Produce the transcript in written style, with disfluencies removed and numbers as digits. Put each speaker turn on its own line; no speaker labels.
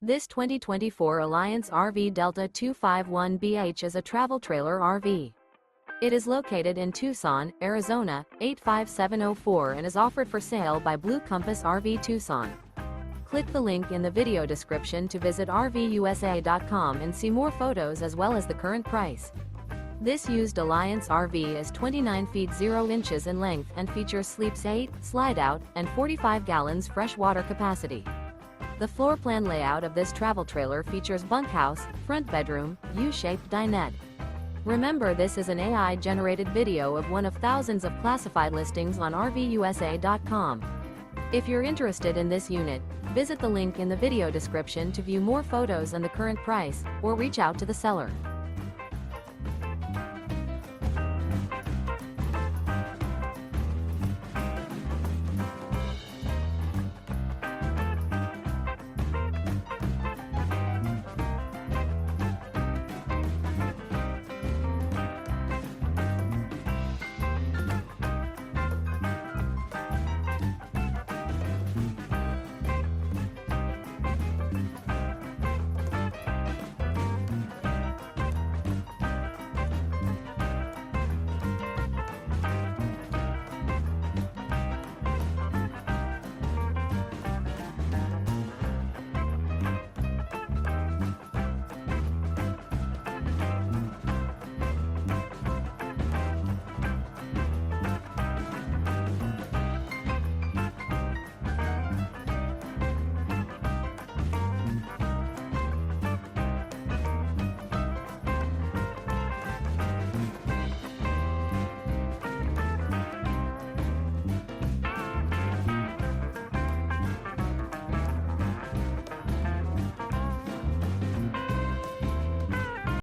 This 2024 Alliance RV Delta 251BH is a travel trailer RV. It is located in Tucson, Arizona, 85704 and is offered for sale by Blue Compass RV Tucson. Click the link in the video description to visit RVUSA.com and see more photos as well as the current price. This used Alliance RV is 29 feet 0 inches in length and features sleeps 8, slide-out, and 45 gallons fresh water capacity. The floor plan layout of this travel trailer features bunkhouse, front bedroom, U-shaped dinette. Remember, this is an AI-generated video of one of thousands of classified listings on RVUSA.com. If you're interested in this unit, visit the link in the video description to view more photos and the current price, or reach out to the seller.